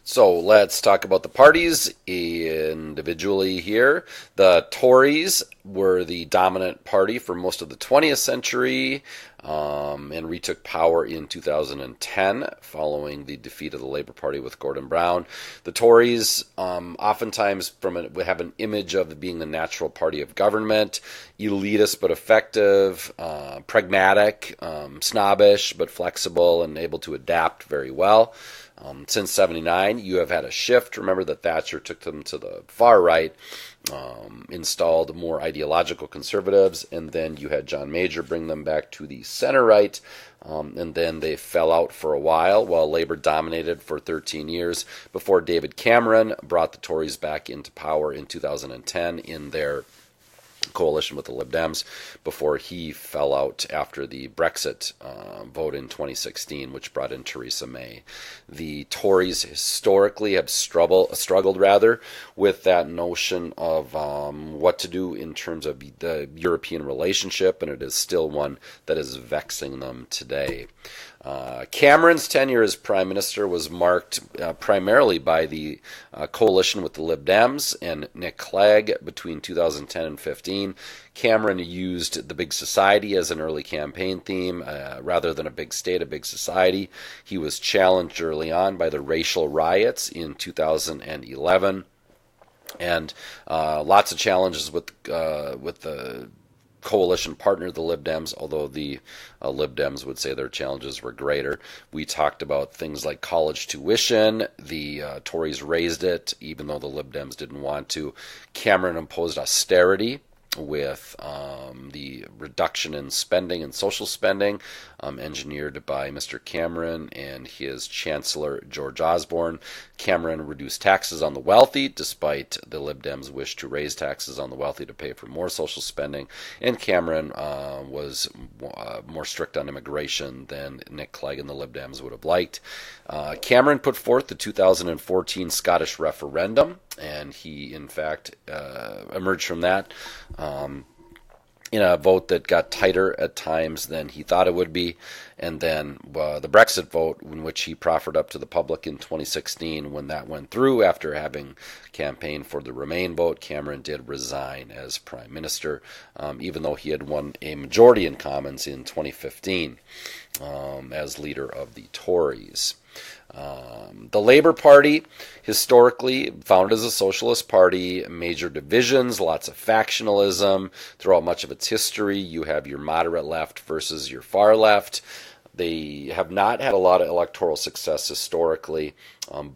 So let's talk about the parties individually here. The Tories were the dominant party for most of the 20th century and retook power in 2010 following the defeat of the Labour Party with Gordon Brown. The Tories oftentimes have an image of being the natural party of government, elitist but effective, pragmatic, snobbish but flexible and able to adapt very well. Since 79, you have had a shift. Remember that Thatcher took them to the far right, installed more ideological conservatives, and then you had John Major bring them back to the center right, and then they fell out for a while Labour dominated for 13 years before David Cameron brought the Tories back into power in 2010 in their coalition with the Lib Dems before he fell out after the Brexit vote in 2016, which brought in Theresa May. The Tories historically have struggled with that notion of what to do in terms of the European relationship, and it is still one that is vexing them today. Cameron's tenure as Prime Minister was marked primarily by the coalition with the Lib Dems and Nick Clegg between 2010 and 15. Cameron used the big society as an early campaign theme rather than a big state, a big society. He was challenged early on by the racial riots in 2011 and lots of challenges with the coalition partner, the Lib Dems, although the Lib Dems would say their challenges were greater. We talked about things like college tuition. The Tories raised it, even though the Lib Dems didn't want to. Cameron imposed austerity with the reduction in spending and social spending engineered by Mr. Cameron and his Chancellor George Osborne. Cameron reduced taxes on the wealthy despite the Lib Dems' wish to raise taxes on the wealthy to pay for more social spending, and Cameron was more strict on immigration than Nick Clegg and the Lib Dems would have liked. Cameron put forth the 2014 Scottish referendum, and he in fact emerged from that in a vote that got tighter at times than he thought it would be. And then the Brexit vote, in which he proffered up to the public in 2016, when that went through after having campaigned for the Remain vote, Cameron did resign as Prime Minister, even though he had won a majority in Commons in 2015 as leader of the Tories. The Labour Party, historically founded as a socialist party, major divisions, lots of factionalism throughout much of its history. You have your moderate left versus your far left. They have not had a lot of electoral success historically,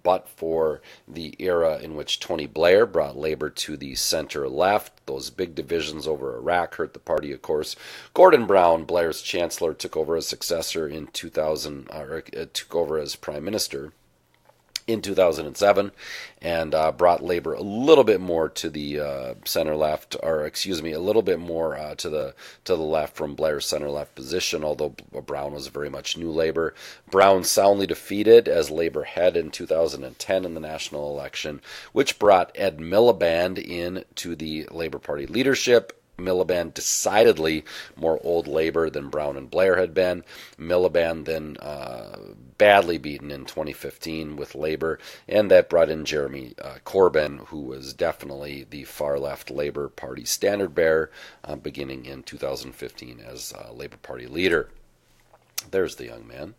but for the era in which Tony Blair brought Labour to the center left. Those big divisions over Iraq hurt the party, of course. Gordon Brown, Blair's chancellor, took over as successor in 2000, took over as prime minister in 2007 and brought Labour a little bit more to the center left, or excuse me, a little bit more to the left from Blair's center left position, although Brown was very much New Labour. Brown soundly defeated as Labour head in 2010 in the national election, which brought Ed Miliband in to the Labour Party leadership. Miliband decidedly more old Labour than Brown and Blair had been. Miliband then badly beaten in 2015 with Labour, and that brought in Jeremy Corbyn, who was definitely the far-left Labour Party standard bearer beginning in 2015 as Labour Party leader. There's the young man.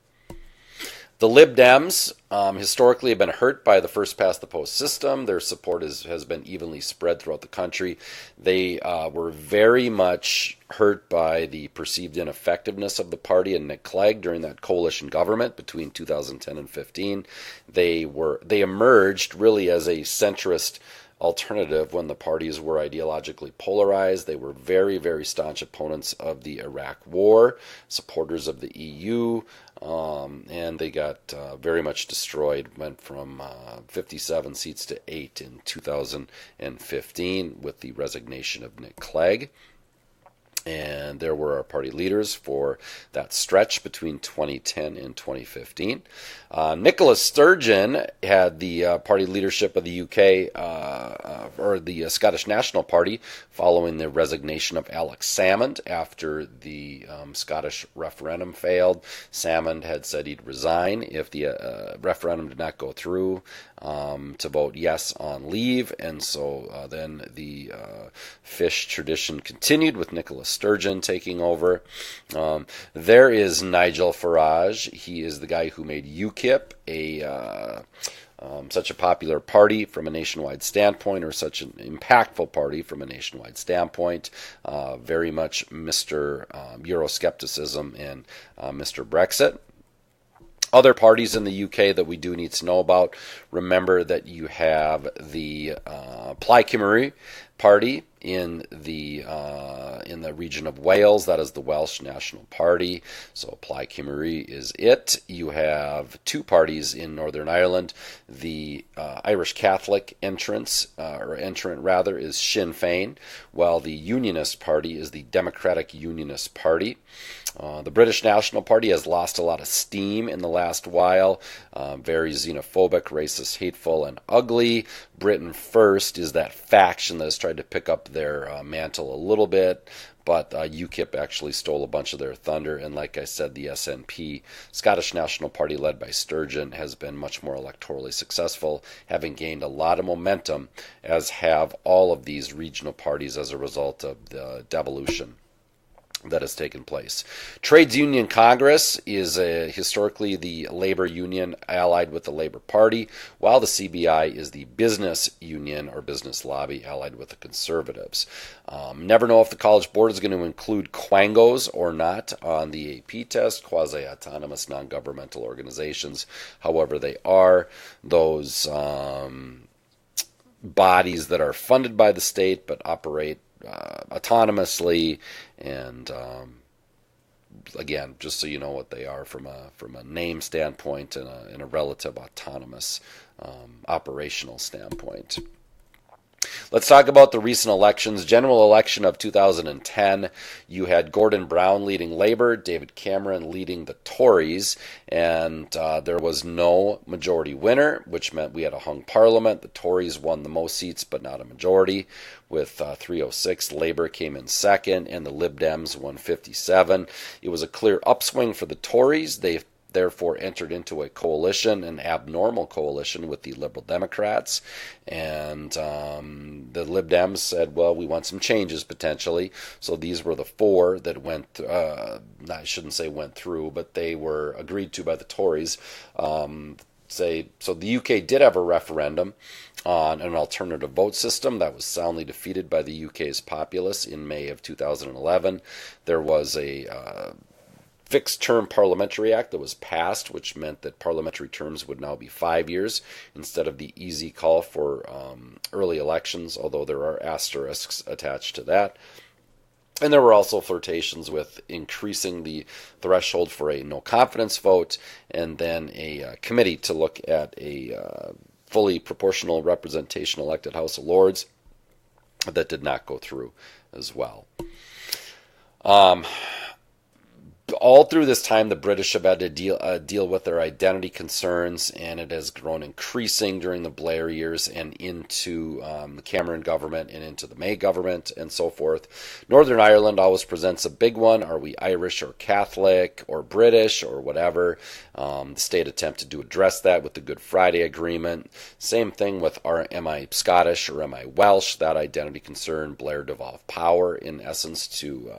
The Lib Dems historically have been hurt by the first-past-the-post system. Their support has been evenly spread throughout the country. They were very much hurt by the perceived ineffectiveness of the party and Nick Clegg during that coalition government between 2010 and 15. They emerged really as a centrist alternative when the parties were ideologically polarized. They were very, very staunch opponents of the Iraq War, supporters of the EU, and they got very much destroyed, went from 57 seats to 8 in 2015 with the resignation of Nick Clegg. And there were our party leaders for that stretch between 2010 and 2015. Nicola Sturgeon had the party leadership of the UK, or the Scottish National Party, following the resignation of Alex Salmond after the Scottish referendum failed. Salmond had said he'd resign if the referendum did not go through, to vote yes on leave, and so then the fish tradition continued with Nicola Sturgeon taking over. There is Nigel Farage. He is the guy who made UKIP such a popular party from a nationwide standpoint, or such an impactful party from a nationwide standpoint. Very much Mr. Euroscepticism and Mr. Brexit. Other parties in the UK that we do need to know about, remember that you have the Plaid Cymru Party in the region of Wales. That is the Welsh National Party. So Plaid Cymru is it. You have two parties in Northern Ireland. The Irish Catholic entrant is Sinn Féin, while the Unionist Party is the Democratic Unionist Party. The British National Party has lost a lot of steam in the last while. Very xenophobic, racist, hateful, and ugly. Britain First is that faction that has tried to pick up their mantle a little bit, but UKIP actually stole a bunch of their thunder. And like I said, the SNP, Scottish National Party, led by Sturgeon, has been much more electorally successful, having gained a lot of momentum, as have all of these regional parties as a result of the devolution that has taken place. Trades Union Congress is historically the labor union allied with the Labour Party, while the CBI is the business union or business lobby allied with the Conservatives. Never know if the College Board is going to include quangos or not on the AP test, quasi-autonomous non-governmental organizations. However, they are those bodies that are funded by the state but operate autonomously, and again, just so you know what they are from a name standpoint and a relative autonomous operational standpoint. Let's talk about the recent elections. General election of 2010, you had Gordon Brown leading Labour, David Cameron leading the Tories, and there was no majority winner, which meant we had a hung parliament. The Tories won the most seats, but not a majority, with 306. Labour came in second, and the Lib Dems won 57. It was a clear upswing for the Tories. They therefore entered into a coalition, an abnormal coalition, with the Liberal Democrats, and the Lib Dems said, well, we want some changes potentially. So these were the four that went, I shouldn't say went through, but they were agreed to by the Tories. So the UK did have a referendum on an alternative vote system that was soundly defeated by the UK's populace in May of 2011. There was a fixed-term parliamentary act that was passed, which meant that parliamentary terms would now be 5 years instead of the easy call for early elections, although there are asterisks attached to that. And there were also flirtations with increasing the threshold for a no-confidence vote, and then a committee to look at a fully proportional representation elected House of Lords. That did not go through as well. All through this time, the British have had to deal with their identity concerns, and it has grown increasing during the Blair years and into the Cameron government and into the May government and so forth. Northern Ireland always presents a big one. Are we Irish or Catholic or British or whatever? The state attempted to address that with the Good Friday Agreement. Same thing with am I Scottish or am I Welsh? That identity concern. Blair devolved power, in essence, to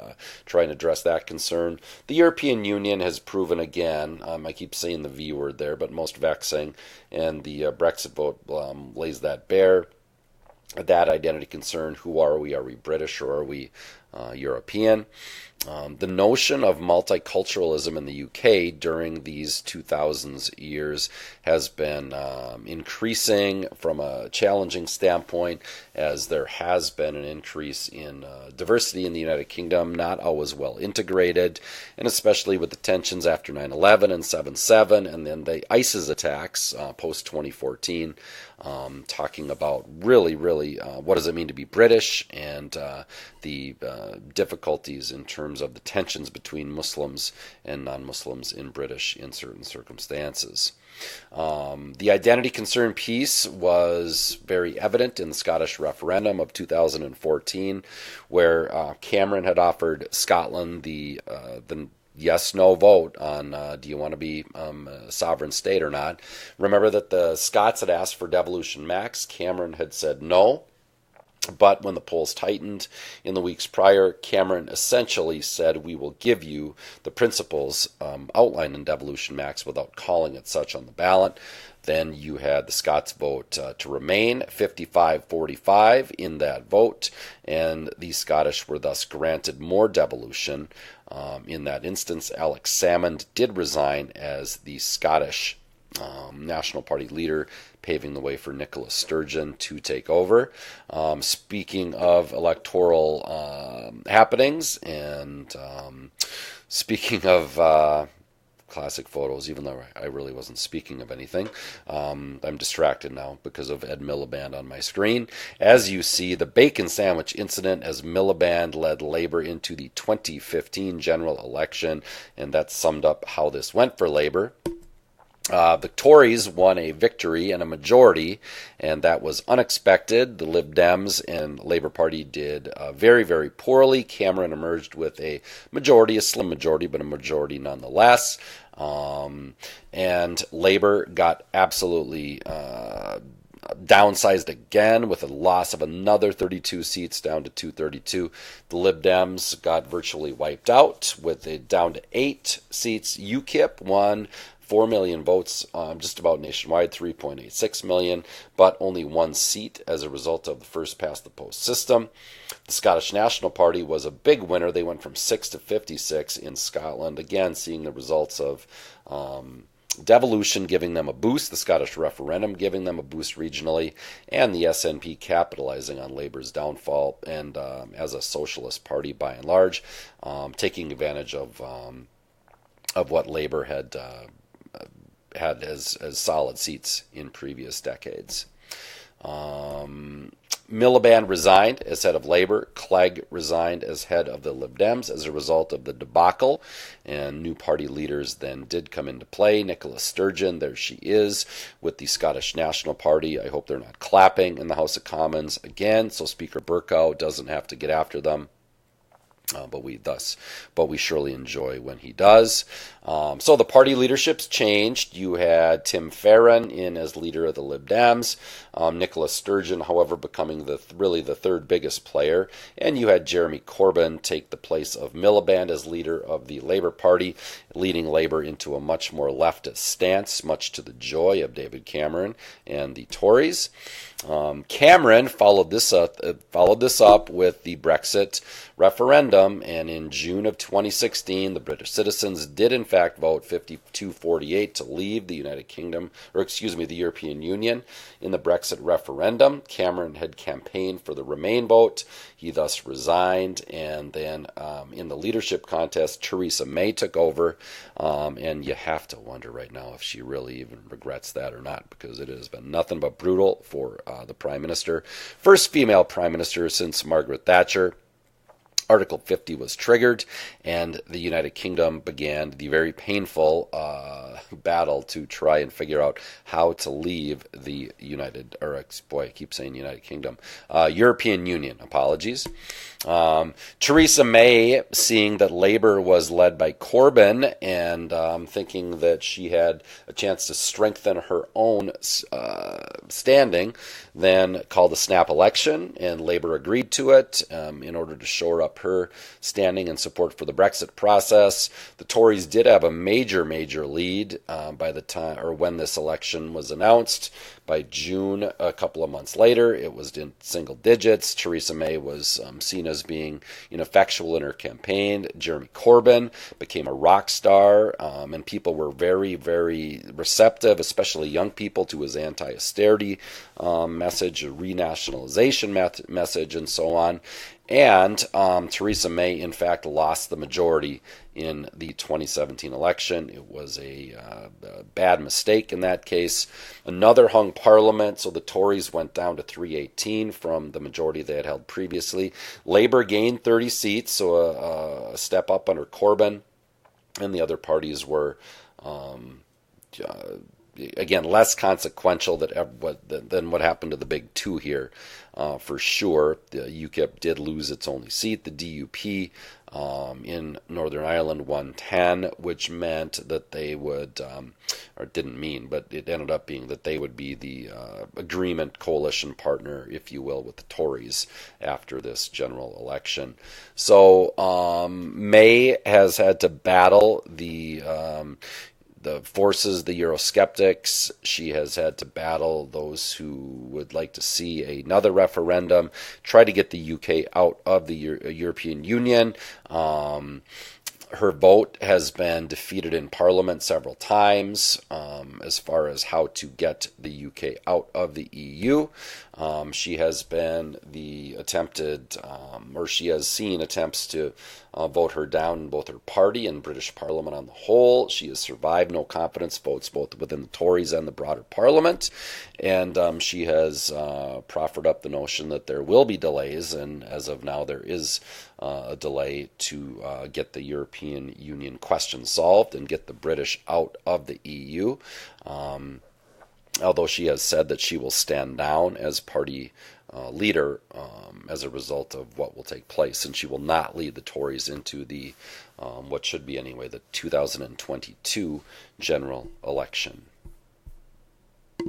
try and address that concern. The European Union has proven again, I keep saying the V word there, but most vexing, and the Brexit vote lays that bare. That identity concern, who are we? Are we British or are we European? The notion of multiculturalism in the UK during these 2000s years has been increasing from a challenging standpoint, as there has been an increase in diversity in the United Kingdom, not always well integrated, and especially with the tensions after 9/11 and 7/7, and then the ISIS attacks post-2014, talking about really what does it mean to be British, and the difficulties in terms of the tensions between Muslims and non-Muslims in certain circumstances. The identity concern piece was very evident in the Scottish referendum of 2014, where Cameron had offered Scotland the yes/no vote on do you want to be a sovereign state or not. Remember that the Scots had asked for devolution max. Cameron had said no. But when the polls tightened in the weeks prior, Cameron essentially said, we will give you the principles outlined in devolution max without calling it such on the ballot. Then you had the Scots vote to remain, 55-45 in that vote, and the Scottish were thus granted more devolution. In that instance, Alex Salmond did resign as the Scottish National Party leader, paving the way for Nicola Sturgeon to take over. Speaking of electoral happenings, and speaking of classic photos, even though I really wasn't speaking of anything, I'm distracted now because of Ed Miliband on my screen. As you see, the bacon sandwich incident as Miliband led Labour into the 2015 general election, and that summed up how this went for Labour. The Tories won a victory and a majority, and that was unexpected. The Lib Dems and Labour Party did very, very poorly. Cameron emerged with a majority, a slim majority, but a majority nonetheless. And Labour got absolutely downsized again with a loss of another 32 seats down to 232. The Lib Dems got virtually wiped out with it down to 8 seats. UKIP won 4 million votes, just about nationwide, 3.86 million, but only 1 seat as a result of the first past the post system. The Scottish National Party was a big winner. They went from 6 to 56 in Scotland, again seeing the results of devolution giving them a boost, the Scottish referendum giving them a boost regionally, and the SNP capitalizing on Labour's downfall and as a socialist party by and large, taking advantage of what Labour had as solid seats in previous decades. Miliband resigned as head of Labour. Clegg resigned as head of the Lib Dems as a result of the debacle, and new party leaders then did come into play. Nicola Sturgeon, there she is, with the Scottish National Party. I hope they're not clapping in the House of Commons again, so Speaker Bercow doesn't have to get after them. But we surely enjoy when he does. So the party leaderships changed. You had Tim Farron in as leader of the Lib Dems, Nicola Sturgeon, however, becoming really the third biggest player, and you had Jeremy Corbyn take the place of Miliband as leader of the Labour Party, leading Labour into a much more leftist stance, much to the joy of David Cameron and the Tories. Cameron followed this up with the Brexit referendum, and in June of 2016, the British citizens did in fact vote 52-48 to leave the the European Union in the Brexit referendum. Cameron had campaigned for the Remain vote. He thus resigned, and then in the leadership contest, Theresa May took over, and you have to wonder right now if she really even regrets that or not, because it has been nothing but brutal for the Prime Minister. First female Prime Minister since Margaret Thatcher. Article 50 was triggered, and the United Kingdom began the very painful battle to try and figure out how to leave the United Kingdom. European Union, apologies. Theresa May, seeing that Labour was led by Corbyn and thinking that she had a chance to strengthen her own standing, then called a snap election, and Labour agreed to it in order to shore up her standing and support for the Brexit process. The Tories did have a major lead by the time, or when this election was announced. By June, a couple of months later, it was in single digits. Theresa May was seen as being ineffectual in her campaign. Jeremy Corbyn became a rock star, and people were very, very receptive, especially young people, to his anti-austerity message, a renationalization message, and so on. And Theresa May, in fact, lost the majority in the 2017 election. It was a bad mistake in that case. Another hung parliament, so the Tories went down to 318 from the majority they had held previously. Labour gained 30 seats, so a step up under Corbyn, and the other parties were again, less consequential than what happened to the big two here, for sure. The UKIP did lose its only seat. The DUP in Northern Ireland won 10, which meant that they would, or didn't mean, but it ended up being that they would be the agreement coalition partner, if you will, with the Tories after this general election. So May has had to battle the forces, the Eurosceptics. She has had to battle those who would like to see another referendum, try to get the UK out of the European Union. Her vote has been defeated in Parliament several times as far as how to get the UK out of the EU. She has been the attempted, or she has seen attempts to vote her down in both her party and British Parliament on the whole. She has survived no confidence votes both within the Tories and the broader Parliament. And she has proffered up the notion that there will be delays, and as of now there is a delay to get the European Union question solved and get the British out of the EU. Although she has said that she will stand down as party leader as a result of what will take place, and she will not lead the Tories into the what should be anyway the 2022 general election.